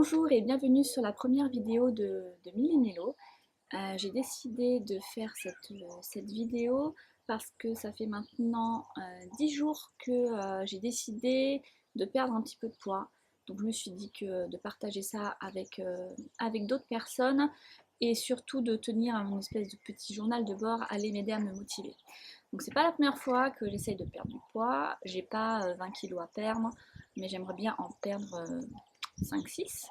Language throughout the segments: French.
Bonjour et bienvenue sur la première vidéo de Millenello. J'ai décidé de faire cette vidéo parce que ça fait maintenant 10 jours que j'ai décidé de perdre un petit peu de poids. Donc je me suis dit que de partager ça avec d'autres personnes et surtout de tenir une espèce de petit journal de bord allait m'aider à me motiver. Donc c'est pas la première fois que j'essaye de perdre du poids. J'ai pas 20 kilos à perdre, mais j'aimerais bien en perdre 5-6.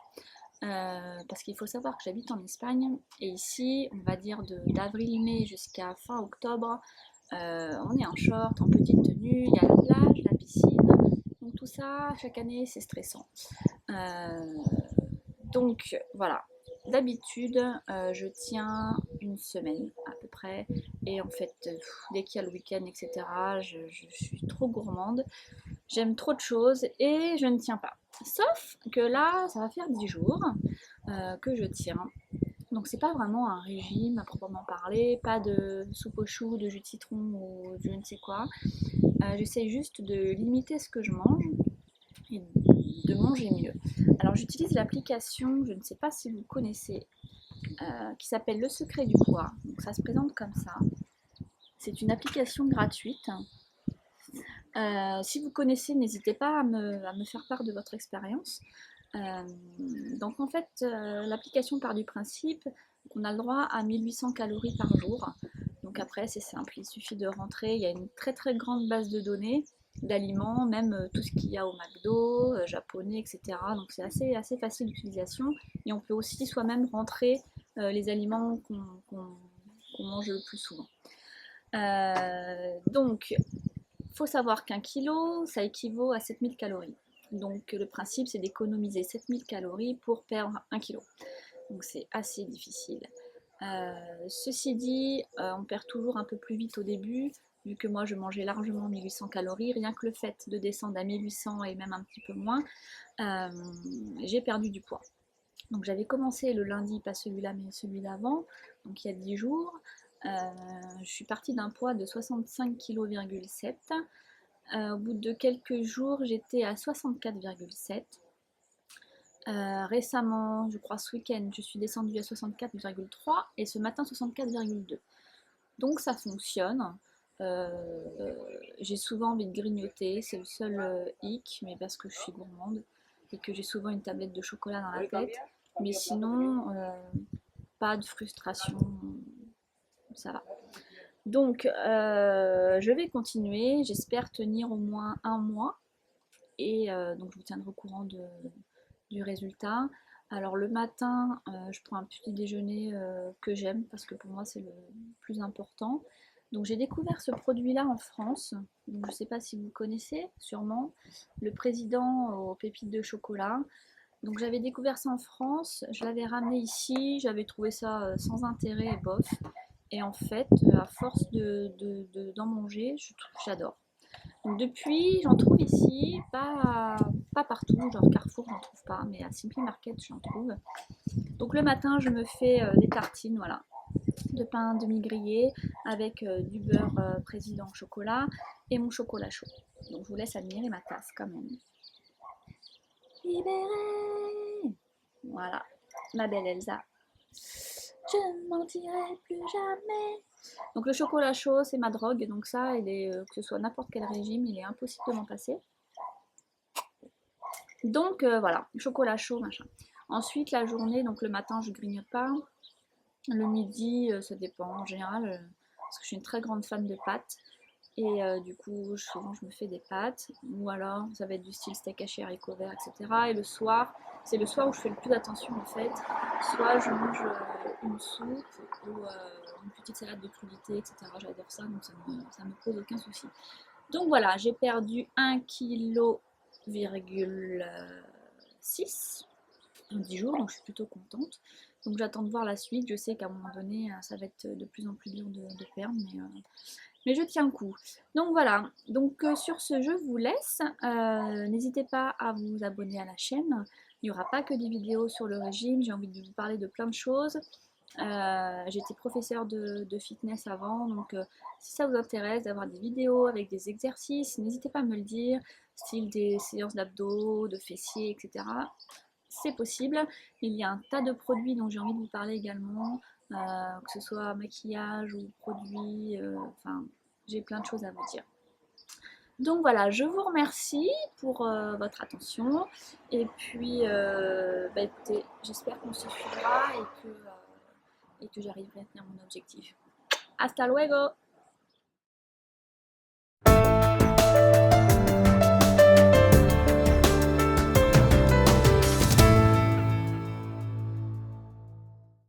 Parce qu'il faut savoir que j'habite en Espagne et ici, on va dire d'avril-mai jusqu'à fin octobre, on est en short, en petite tenue, il y a la plage, la piscine, donc tout ça, chaque année, c'est stressant. Euh, donc voilà, d'habitude, je tiens une semaine à peu près, et en fait, dès qu'il y a le week-end, etc., je suis trop gourmande. J'aime trop de choses et je ne tiens pas. Sauf que là, ça va faire 10 jours que je tiens. Donc c'est pas vraiment un régime à proprement parler, pas de soupe aux choux, de jus de citron ou je ne sais quoi. J'essaie juste de limiter ce que je mange et de manger mieux. Alors j'utilise l'application, je ne sais pas si vous connaissez, qui s'appelle Le Secret du Poids. Donc ça se présente comme ça. C'est une application gratuite. Si vous connaissez, n'hésitez pas à me faire part de votre expérience. Euh, donc en fait, l'application part du principe qu'on a le droit à 1800 calories par jour. Donc après, c'est simple, il suffit de rentrer, il y a une très très grande base de données d'aliments, même tout ce qu'il y a au McDo, japonais, etc. Donc c'est assez facile d'utilisation. Et on peut aussi soi-même rentrer les aliments qu'on mange le plus souvent. Donc, il faut savoir qu'un kilo, ça équivaut à 7000 calories. Donc le principe, c'est d'économiser 7000 calories pour perdre 1 kilo. Donc c'est assez difficile. Ceci dit, on perd toujours un peu plus vite au début, vu que moi je mangeais largement 1800 calories. Rien que le fait de descendre à 1800 et même un petit peu moins, euh, j'ai perdu du poids. Donc j'avais commencé le lundi, pas celui-là mais celui d'avant, donc il y a 10 jours. Je suis partie d'un poids de 65,7 kg. Au bout de quelques jours, j'étais à 64,7. Récemment, je crois ce week-end, je suis descendue à 64,3 et ce matin 64,2. Donc ça fonctionne. J'ai souvent envie de grignoter, c'est le seul hic, mais parce que je suis gourmande et que j'ai souvent une tablette de chocolat dans la tête. Mais sinon, pas de frustration, ça va. Donc, je vais continuer. J'espère tenir au moins un mois. Et donc, je vous tiendrai au courant du résultat. Alors, le matin, je prends un petit déjeuner que j'aime parce que pour moi, c'est le plus important. Donc, j'ai découvert ce produit-là en France. Donc, je ne sais pas si vous connaissez, sûrement. Le président aux pépites de chocolat. Donc, j'avais découvert ça en France. Je l'avais ramené ici. J'avais trouvé ça sans intérêt et bof. Et en fait, à force d'en manger, j'adore. Donc depuis, j'en trouve ici, pas partout, genre Carrefour, j'en trouve pas, mais à Simply Market, j'en trouve. Donc le matin, je me fais des tartines, voilà, de pain demi-grillé avec du beurre président au chocolat et mon chocolat chaud. Donc je vous laisse admirer ma tasse quand même. Libérée. Voilà, ma belle Elsa. Je ne mentirai plus jamais. Donc le chocolat chaud, c'est ma drogue. Donc ça, que ce soit n'importe quel régime, il est impossible de m'en passer. Donc voilà, chocolat chaud, machin. Ensuite, la journée, donc le matin, je grignote pas. Le midi, ça dépend. En général, parce que je suis une très grande fan de pâtes. Et du coup, souvent, je me fais des pâtes. Ou alors, ça va être du style steak haché, haricots verts, etc. Et le soir, c'est le soir où je fais le plus attention, en fait. Soit je mange une soupe ou une petite salade de crudités, etc. J'adore ça, donc ça me pose aucun souci. Donc voilà, j'ai perdu 1,6 kg en 10 jours, donc je suis plutôt contente. Donc j'attends de voir la suite. Je sais qu'à un moment donné, ça va être de plus en plus dur de perdre, mais je tiens le coup. Donc voilà, donc sur ce, je vous laisse. N'hésitez pas à vous abonner à la chaîne. Il n'y aura pas que des vidéos sur le régime, j'ai envie de vous parler de plein de choses. J'étais professeure de fitness avant, donc si ça vous intéresse d'avoir des vidéos avec des exercices, n'hésitez pas à me le dire, style des séances d'abdos, de fessiers, etc. c'est possible. Il y a un tas de produits dont j'ai envie de vous parler également, que ce soit maquillage ou produits, enfin j'ai plein de choses à vous dire. Donc voilà, je vous remercie pour votre attention et puis bah écoutez, j'espère qu'on se suivra et que j'arriverai à tenir mon objectif. Hasta luego!